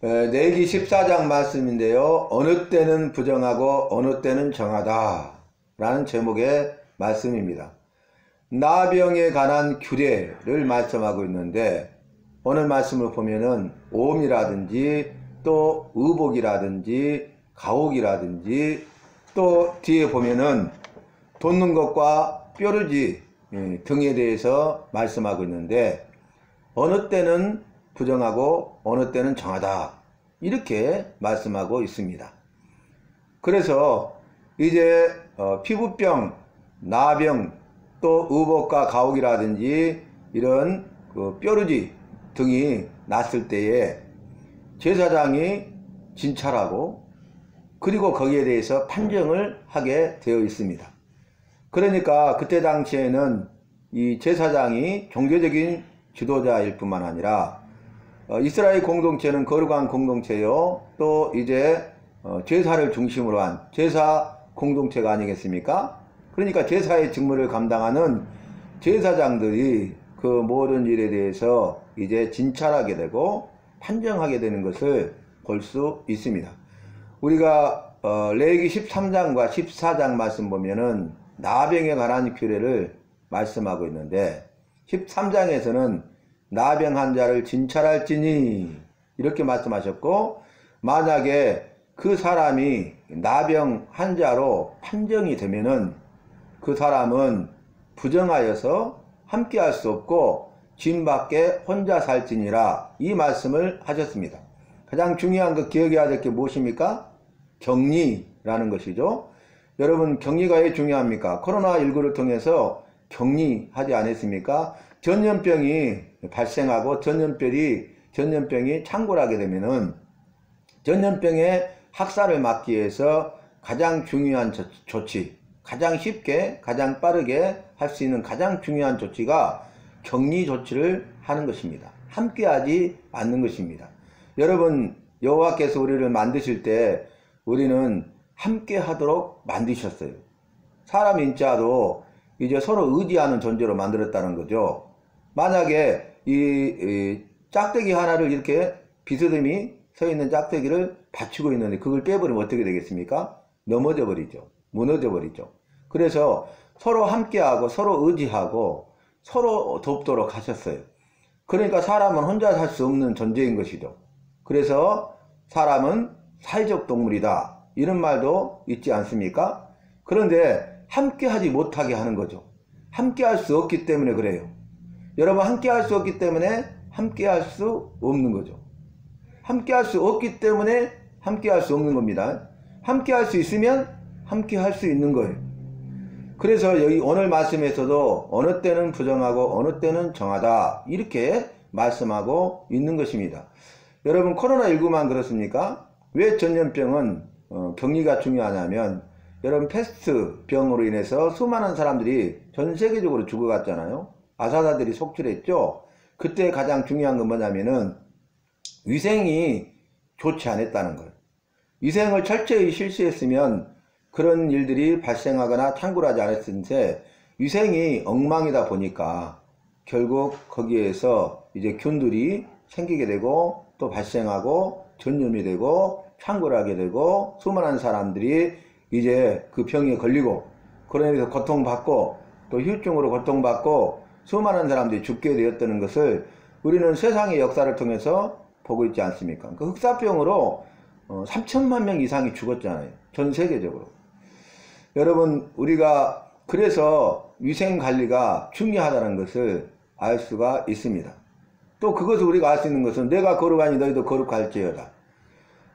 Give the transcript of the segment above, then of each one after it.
레위기 14장 말씀인데요. 어느 때는 부정하고 어느 때는 정하다 라는 제목의 말씀입니다. 나병에 관한 규례를 말씀하고 있는데, 오늘 말씀을 보면은 오음이라든지 또 의복이라든지 가옥이라든지 또 뒤에 보면은 돋는 것과 뾰루지 등에 대해서 말씀하고 있는데, 어느 때는 부정하고 어느 때는 정하다 이렇게 말씀하고 있습니다. 그래서 이제 피부병, 나병, 또 의복과 가옥이라든지 이런 뾰루지 등이 났을 때에 제사장이 진찰하고 그리고 거기에 대해서 판정을 하게 되어 있습니다. 그러니까 그때 당시에는 이 제사장이 종교적인 지도자일 뿐만 아니라 이스라엘 공동체는 거룩한 공동체요, 또 이제 제사를 중심으로 한 제사 공동체가 아니겠습니까? 그러니까 제사의 직무를 감당하는 제사장들이 그 모든 일에 대해서 이제 진찰하게 되고 판정하게 되는 것을 볼 수 있습니다. 우리가 레위기 13장과 14장 말씀 보면은 나병에 관한 규례를 말씀하고 있는데, 13장에서는 나병 환자를 진찰할지니 이렇게 말씀하셨고, 만약에 그 사람이 나병 환자로 판정이 되면은 그 사람은 부정하여서 함께 할 수 없고 진 밖에 혼자 살지니라, 이 말씀을 하셨습니다. 가장 중요한 거 기억해야 될 게 무엇입니까? 격리라는 것이죠. 여러분, 격리가 왜 중요합니까? 코로나19를 통해서 격리하지 않았습니까? 전염병이 발생하고 전염병이 창궐하게 되면은 전염병의 확산을 막기 위해서 가장 중요한 조치, 가장 쉽게 가장 빠르게 할 수 있는 가장 중요한 조치가 격리 조치를 하는 것입니다. 함께하지 않는 것입니다. 여러분, 여호와께서 우리를 만드실 때 우리는 함께 하도록 만드셨어요. 사람 인자도 이제 서로 의지하는 존재로 만들었다는 거죠. 만약에 이 짝대기 하나를 이렇게 비스듬히 서 있는 짝대기를 받치고 있는데 그걸 빼버리면 어떻게 되겠습니까? 넘어져 버리죠. 무너져 버리죠. 그래서 서로 함께하고 서로 의지하고 서로 돕도록 하셨어요. 그러니까 사람은 혼자 살 수 없는 존재인 것이죠. 그래서 사람은 사회적 동물이다, 이런 말도 있지 않습니까? 그런데 함께 하지 못하게 하는 거죠. 함께 할 수 없기 때문에 그래요. 여러분, 함께 할 수 없기 때문에 함께 할 수 없는 거죠. 함께 할 수 없기 때문에 함께 할 수 없는 겁니다. 함께 할 수 있으면 함께 할 수 있는 거예요. 그래서 여기 오늘 말씀에서도 어느 때는 부정하고 어느 때는 정하다 이렇게 말씀하고 있는 것입니다. 여러분, 코로나19만 그렇습니까? 왜 전염병은 격리가 중요하냐면, 여러분, 패스트 병으로 인해서 수많은 사람들이 전 세계적으로 죽어갔잖아요. 아사다들이 속출했죠. 그때 가장 중요한 건 뭐냐면은 위생이 좋지 않았다는 거예요. 위생을 철저히 실시했으면 그런 일들이 발생하거나 창궐하지 않았는데, 위생이 엉망이다 보니까 결국 거기에서 이제 균들이 생기게 되고 또 발생하고 전염이 되고 창궐하게 되고 수많은 사람들이 이제 그 병에 걸리고 그러면서 고통받고 또 후유증으로 고통받고 수많은 사람들이 죽게 되었다는 것을 우리는 세상의 역사를 통해서 보고 있지 않습니까? 그 흑사병으로 3천만 명 이상이 죽었잖아요. 전 세계적으로. 여러분, 우리가 그래서 위생관리가 중요하다는 것을 알 수가 있습니다. 또 그것을 우리가 알 수 있는 것은 내가 거룩하니 너희도 거룩할지어다.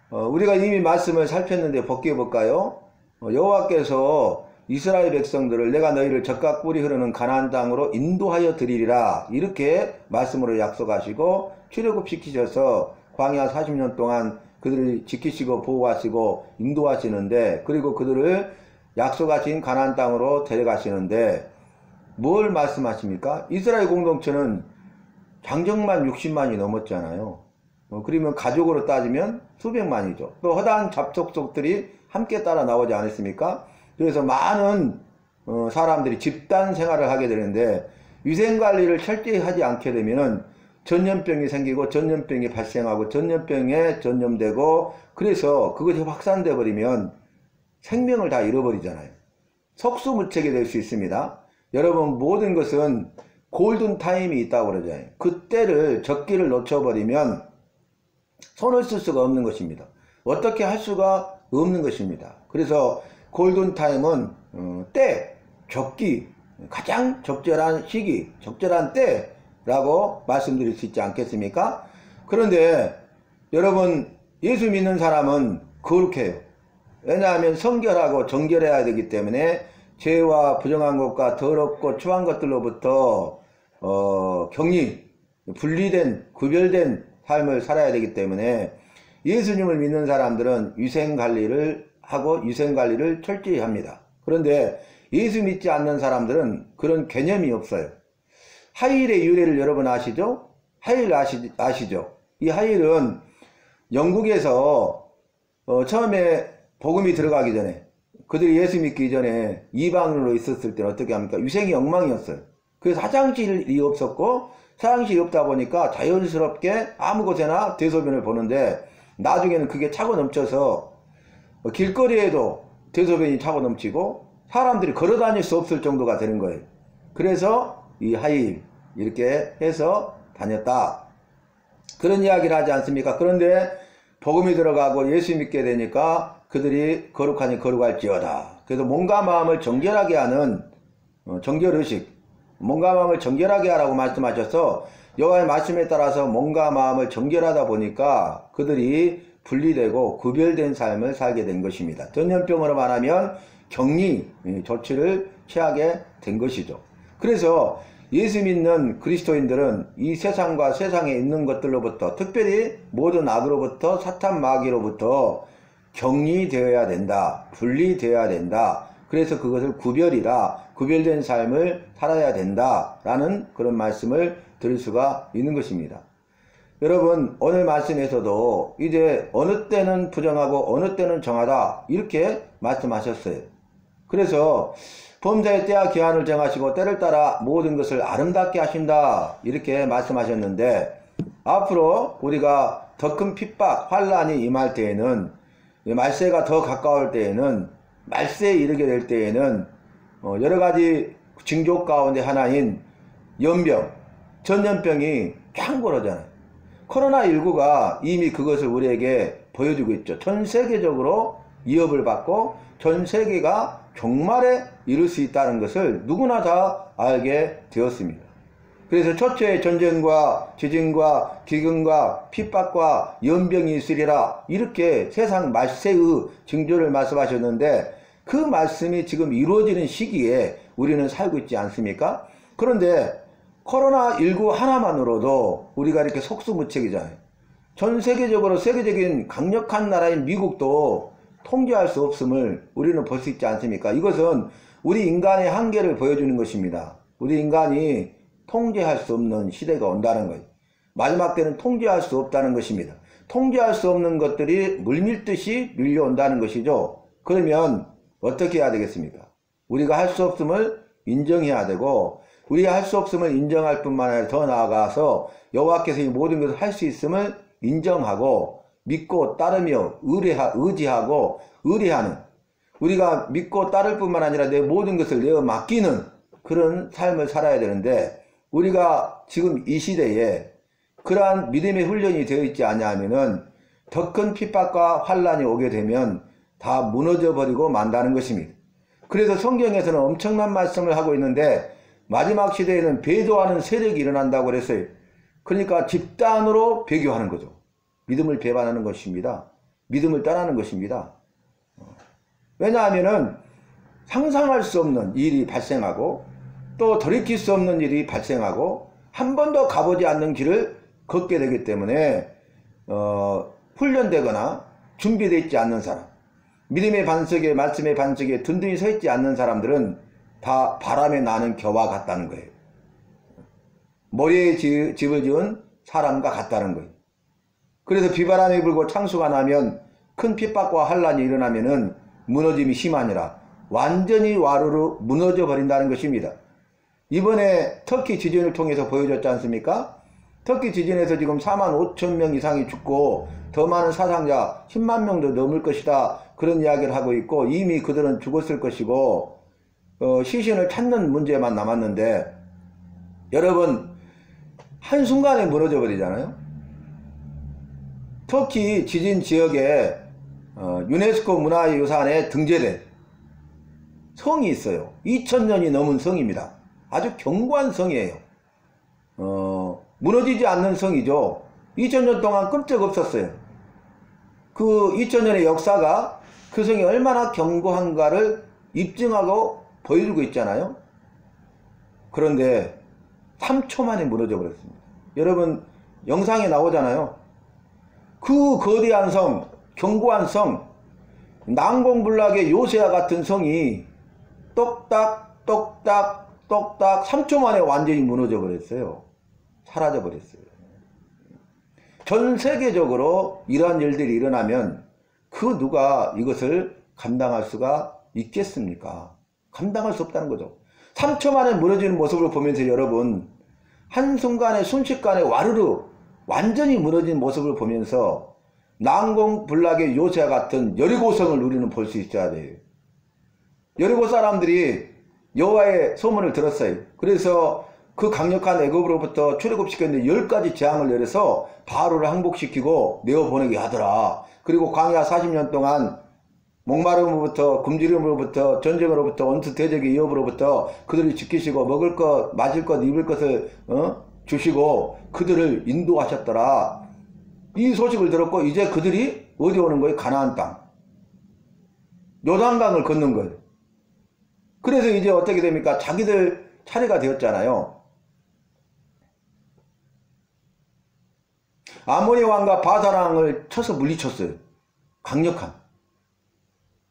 우리가 이미 말씀을 살폈는데 복귀해 볼까요? 여호와께서 이스라엘 백성들을 내가 너희를 젖과 꿀이 흐르는 가나안 땅으로 인도하여 드리리라, 이렇게 말씀으로 약속하시고 출애굽시키셔서 광야 40년 동안 그들을 지키시고 보호하시고 인도하시는데, 그리고 그들을 약속하신 가나안 땅으로 데려가시는데 뭘 말씀하십니까? 이스라엘 공동체는 장정만 60만이 넘었잖아요. 그러면 가족으로 따지면 수백만이죠. 또 허다한 잡속들이 함께 따라 나오지 않았습니까? 그래서 많은 사람들이 집단 생활을 하게 되는데 위생관리를 철저히 하지 않게 되면 전염병이 생기고 전염병이 발생하고 전염병에 전염되고 그래서 그것이 확산돼 버리면 생명을 다 잃어버리잖아요. 속수무책이 될 수 있습니다. 여러분 모든 것은 골든타임이 있다고 그러잖아요. 그때를 적기를 놓쳐버리면 손을 쓸 수가 없는 것입니다. 어떻게 할 수가 없는 것입니다. 그래서 골든타임은 때, 적기, 가장 적절한 시기, 적절한 때라고 말씀드릴 수 있지 않겠습니까? 그런데 여러분 예수 믿는 사람은 그렇게 해요. 왜냐하면 성결하고 정결해야 되기 때문에 죄와 부정한 것과 더럽고 추한 것들로부터 격리, 분리된, 구별된 삶을 살아야 되기 때문에 예수님을 믿는 사람들은 위생관리를 하고 위생관리를 철저히 합니다. 그런데 예수 믿지 않는 사람들은 그런 개념이 없어요. 하일의 유래를 여러분 아시죠? 하일 아시죠? 이 하일은 영국에서 처음에 복음이 들어가기 전에 그들이 예수 믿기 전에 이방인으로 있었을 때는 어떻게 합니까? 위생이 엉망이었어요. 그래서 화장실이 없었고 화장실이 없다 보니까 자연스럽게 아무 곳에나 대소변을 보는데 나중에는 그게 차고 넘쳐서 길거리에도 대소변이 차고 넘치고 사람들이 걸어 다닐 수 없을 정도가 되는 거예요. 그래서 이 하일 이렇게 해서 다녔다. 그런 이야기를 하지 않습니까? 그런데 복음이 들어가고 예수 믿게 되니까 그들이 거룩하니 거룩할지어다. 그래서 몸과 마음을 정결하게 하는 정결의식, 몸과 마음을 정결하게 하라고 말씀하셔서 여호와의 말씀에 따라서 몸과 마음을 정결하다 보니까 그들이 분리되고 구별된 삶을 살게 된 것입니다. 전염병으로 말하면 격리 조치를 취하게 된 것이죠. 그래서 예수 믿는 그리스도인들은 이 세상과 세상에 있는 것들로부터 특별히 모든 악으로부터 사탄 마귀로부터 격리되어야 된다. 분리되어야 된다. 그래서 그것을 구별된 삶을 살아야 된다라는 그런 말씀을 드릴 수가 있는 것입니다. 여러분 오늘 말씀에서도 이제 어느 때는 부정하고 어느 때는 정하다 이렇게 말씀하셨어요. 그래서 범사의 때와 기한을 정하시고 때를 따라 모든 것을 아름답게 하신다 이렇게 말씀하셨는데 앞으로 우리가 더 큰 핍박, 환란이 임할 때에는 말세가 더 가까울 때에는 말세에 이르게 될 때에는 여러 가지 징조 가운데 하나인 연병, 전염병이 쫙 코로나19가 이미 그것을 우리에게 보여주고 있죠. 전 세계적으로 위협을 받고 전 세계가 종말에 이를 수 있다는 것을 누구나 다 알게 되었습니다. 그래서 초초에 전쟁과 지진과 기근과 핍박과 연병이 있으리라 이렇게 세상 말세의 징조를 말씀하셨는데 그 말씀이 지금 이루어지는 시기에 우리는 살고 있지 않습니까? 그런데 코로나19 하나만으로도 우리가 이렇게 속수무책이잖아요. 전 세계적으로 세계적인 강력한 나라인 미국도 통제할 수 없음을 우리는 볼 수 있지 않습니까? 이것은 우리 인간의 한계를 보여주는 것입니다. 우리 인간이 통제할 수 없는 시대가 온다는 거예요. 마지막 때는 통제할 수 없다는 것입니다. 통제할 수 없는 것들이 물밀듯이 밀려온다는 것이죠. 그러면 어떻게 해야 되겠습니까? 우리가 할 수 없음을 인정해야 되고 우리가 할 수 없음을 인정할 뿐만 아니라 더 나아가서 여호와께서 이 모든 것을 할 수 있음을 인정하고 믿고 따르며 의지하고 의뢰하는 우리가 믿고 따를 뿐만 아니라 내 모든 것을 내어 맡기는 그런 삶을 살아야 되는데 우리가 지금 이 시대에 그러한 믿음의 훈련이 되어 있지 않냐면은 더 큰 핍박과 환란이 오게 되면 다 무너져 버리고 만다는 것입니다. 그래서 성경에서는 엄청난 말씀을 하고 있는데 마지막 시대에는 배도하는 세력이 일어난다고 그랬어요. 그러니까 집단으로 배교하는 거죠. 믿음을 배반하는 것입니다. 믿음을 떠나는 것입니다. 왜냐하면은 상상할 수 없는 일이 발생하고 또 돌이킬 수 없는 일이 발생하고 한 번도 가보지 않는 길을 걷게 되기 때문에 훈련되거나 준비되어 있지 않는 사람, 믿음의 반석에 말씀의 반석에 든든히 서 있지 않는 사람들은 다 바람에 나는 겨와 같다는 거예요. 머리에 집을 지은 사람과 같다는 거예요. 그래서 비바람이 불고 창수가 나면 큰 핍박과 환란이 일어나면은 무너짐이 심하니라 완전히 와르르 무너져 버린다는 것입니다. 이번에 터키 지진을 통해서 보여줬지 않습니까? 터키 지진에서 지금 4만 5천 명 이상이 죽고 더 많은 사상자 10만 명도 넘을 것이다. 그런 이야기를 하고 있고 이미 그들은 죽었을 것이고 시신을 찾는 문제만 남았는데 여러분 한순간에 무너져 버리잖아요. 터키 지진 지역에 유네스코 문화유산에 등재된 성이 있어요. 2000년이 넘은 성입니다. 아주 견고한 성이에요. 무너지지 않는 성이죠. 2000년 동안 끔찍 없었어요. 그 2000년의 역사가 그 성이 얼마나 견고한가를 입증하고 보여주고 있잖아요. 그런데 3초 만에 무너져 버렸습니다. 여러분 영상에 나오잖아요. 그 거대한 성, 견고한 성, 난공불락의 요새와 같은 성이 똑딱 똑딱 똑딱 3초 만에 완전히 무너져 버렸어요. 사라져 버렸어요. 전 세계적으로 이러한 일들이 일어나면 그 누가 이것을 감당할 수가 있겠습니까? 감당할 수 없다는 거죠. 3초 만에 무너지는 모습을 보면서 여러분 한순간에 순식간에 와르르 완전히 무너진 모습을 보면서 난공불락의 요새와 같은 여리고성을 우리는 볼 수 있어야 돼요. 여리고 사람들이 여호와의 소문을 들었어요. 그래서 그 강력한 애굽으로부터 출애굽시켰는데 10가지 재앙을 내려서 바로를 항복시키고 내어보내게 하더라. 그리고 광야 40년 동안 목마름으로부터 굶주림으로부터 전쟁으로부터 원수 대적의 위협으로부터 그들을 지키시고 먹을 것 마실 것 입을 것을 주시고 그들을 인도하셨더라. 이 소식을 들었고 이제 그들이 어디 오는 거예요? 가나안 땅 요단강을 걷는 거예요. 그래서 이제 어떻게 됩니까? 자기들 차례가 되었잖아요. 아모리 왕과 바산 왕을 쳐서 물리쳤어요. 강력한.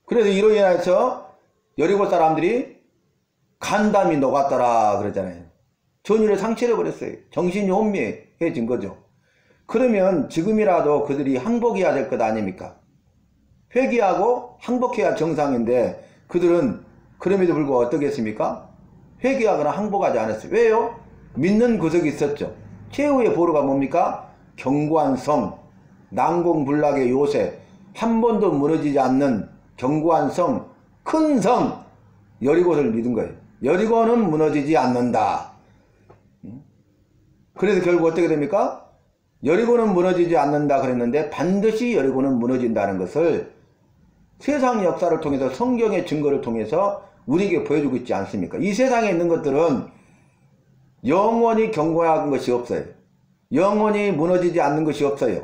그래서 이로 인해서 여리고 사람들이 간담이 녹았더라 그러잖아요. 전율을 상실해 버렸어요. 정신이 혼미해진 거죠. 그러면 지금이라도 그들이 항복해야 될 것 아닙니까? 회개하고 항복해야 정상인데 그들은 그럼에도 불구하고 어떻게 했습니까? 회개하거나 항복하지 않았어요. 왜요? 믿는 구석이 있었죠. 최후의 보루가 뭡니까? 견고한 성, 난공불락의 요새, 한 번도 무너지지 않는 견고한 성, 큰 성, 여리고를 믿은 거예요. 여리고는 무너지지 않는다. 그래서 결국 어떻게 됩니까? 여리고는 무너지지 않는다 그랬는데 반드시 여리고는 무너진다는 것을 세상 역사를 통해서 성경의 증거를 통해서 우리에게 보여주고 있지 않습니까? 이 세상에 있는 것들은 영원히 견고한 것이 없어요. 영원히 무너지지 않는 것이 없어요.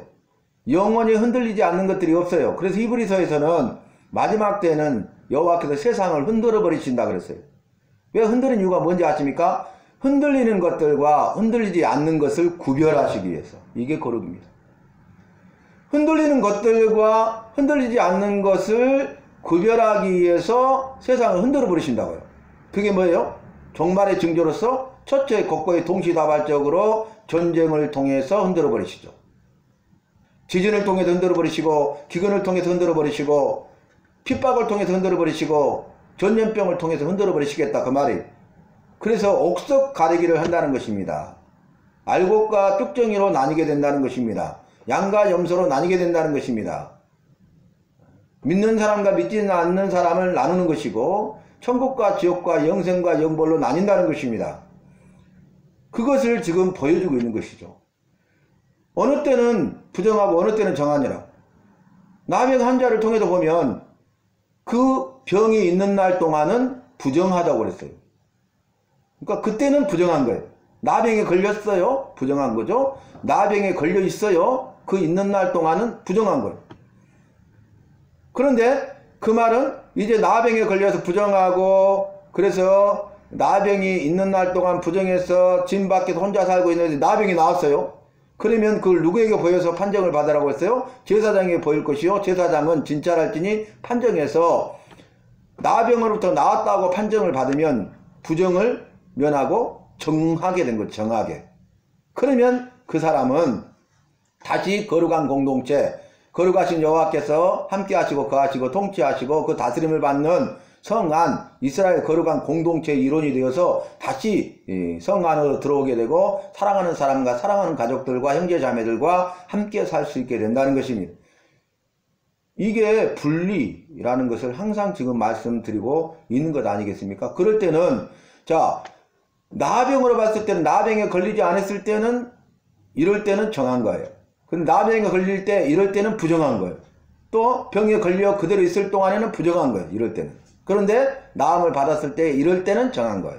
영원히 흔들리지 않는 것들이 없어요. 그래서 히브리서에서는 마지막 때는 여호와께서 세상을 흔들어 버리신다 그랬어요. 왜 흔드는 이유가 뭔지 아십니까? 흔들리는 것들과 흔들리지 않는 것을 구별하시기 위해서. 이게 거룩입니다. 흔들리는 것들과 흔들리지 않는 것을 구별하기 위해서 세상을 흔들어 버리신다고요. 그게 뭐예요? 종말의 징조로서 첫째 곡고의 동시다발적으로 전쟁을 통해서 흔들어 버리시죠. 지진을 통해서 흔들어 버리시고 기근을 통해서 흔들어 버리시고 핍박을 통해서 흔들어 버리시고 전염병을 통해서 흔들어 버리시겠다 그 말이. 그래서 옥석 가리기를 한다는 것입니다. 알곡과 뚝정이로 나뉘게 된다는 것입니다. 양과 염소로 나뉘게 된다는 것입니다. 믿는 사람과 믿지 않는 사람을 나누는 것이고 천국과 지옥과 영생과 영벌로 나뉜다는 것입니다. 그것을 지금 보여주고 있는 것이죠. 어느 때는 부정하고 어느 때는 정하니라. 나병 환자를 통해서 보면 그 병이 있는 날 동안은 부정하다고 그랬어요. 그러니까 그때는 부정한 거예요. 나병에 걸렸어요. 부정한 거죠. 나병에 걸려 있어요. 그 있는 날 동안은 부정한 거예요. 그런데 그 말은 이제 나병에 걸려서 부정하고 그래서 나병이 있는 날 동안 부정해서 진 밖에서 혼자 살고 있는데 나병이 나왔어요. 그러면 그걸 누구에게 보여서 판정을 받으라고 했어요? 제사장에게 보일 것이요. 제사장은 진찰할지니 판정해서 나병으로부터 나왔다고 판정을 받으면 부정을 면하고 정하게 된 거죠. 정하게. 그러면 그 사람은 다시 거룩한 공동체, 거룩하신 여호와께서 함께 하시고 거하시고 통치하시고 그 다스림을 받는 성 안, 이스라엘 거룩한 공동체 일원이 되어서 다시 성 안으로 들어오게 되고 사랑하는 사람과 사랑하는 가족들과 형제 자매들과 함께 살 수 있게 된다는 것입니다. 이게 분리라는 것을 항상 지금 말씀드리고 있는 것 아니겠습니까? 그럴 때는 자, 나병으로 봤을 때는 나병에 걸리지 않았을 때는 이럴 때는 정한 거예요. 근데 나병에 걸릴 때 이럴 때는 부정한 거예요. 또 병에 걸려 그대로 있을 동안에는 부정한 거예요. 이럴 때는. 그런데 나음을 받았을 때 이럴 때는 정한 거예요.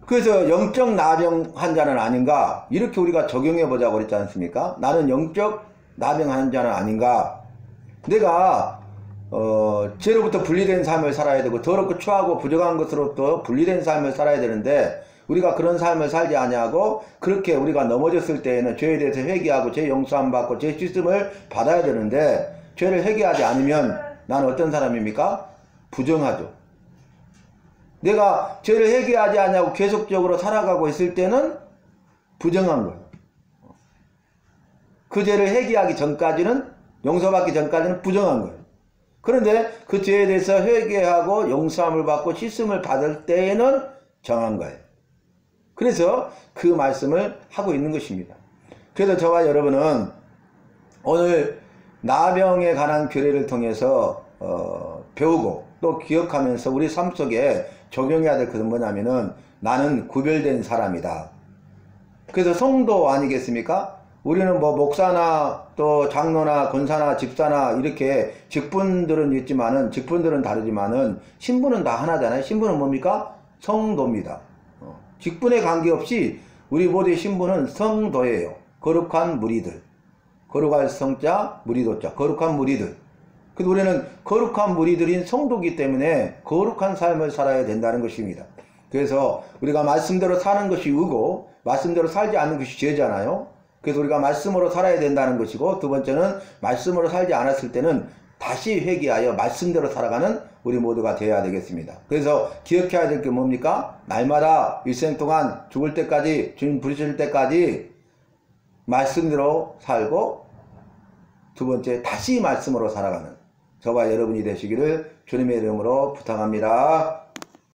그래서 영적 나병 환자는 아닌가 이렇게 우리가 적용해 보자고 그랬지 않습니까? 나는 영적 나병 환자는 아닌가. 내가 죄로부터 분리된 삶을 살아야 되고 더럽고 추하고 부정한 것으로부터 분리된 삶을 살아야 되는데 우리가 그런 삶을 살지 아니하고 그렇게 우리가 넘어졌을 때에는 죄에 대해서 회개하고 죄 용서함 받고 죄 씻음을 받아야 되는데 죄를 회개하지 않으면 나는 어떤 사람입니까? 부정하죠. 내가 죄를 회개하지 않냐고 계속적으로 살아가고 있을 때는 부정한 거예요. 그 죄를 회개하기 전까지는 용서받기 전까지는 부정한 거예요. 그런데 그 죄에 대해서 회개하고 용서함을 받고 씻음을 받을 때에는 정한 거예요. 그래서 그 말씀을 하고 있는 것입니다. 그래서 저와 여러분은 오늘 나병에 관한 규례를 통해서 배우고 또 기억하면서 우리 삶 속에 적용해야 될 것은 뭐냐면은 나는 구별된 사람이다. 그래서 성도 아니겠습니까? 우리는 뭐 목사나 또 장로나 권사나 집사나 이렇게 직분들은 있지만은 직분들은 다르지만은 신분은 다 하나잖아요. 신분은 뭡니까? 성도입니다. 직분에 관계없이 우리 모두의 신분은 성도예요. 거룩한 무리들. 거룩할 성자, 무리도자. 거룩한 무리들. 그래서 우리는 거룩한 무리들인 성도이기 때문에 거룩한 삶을 살아야 된다는 것입니다. 그래서 우리가 말씀대로 사는 것이 의고 말씀대로 살지 않는 것이 죄잖아요. 그래서 우리가 말씀으로 살아야 된다는 것이고 두 번째는 말씀으로 살지 않았을 때는 다시 회개하여 말씀대로 살아가는 우리 모두가 되어야 되겠습니다. 그래서 기억해야 될 게 뭡니까? 날마다 일생 동안 죽을 때까지 주님 부르실 때까지 말씀대로 살고 두 번째 다시 말씀으로 살아가는 저와 여러분이 되시기를 주님의 이름으로 부탁합니다.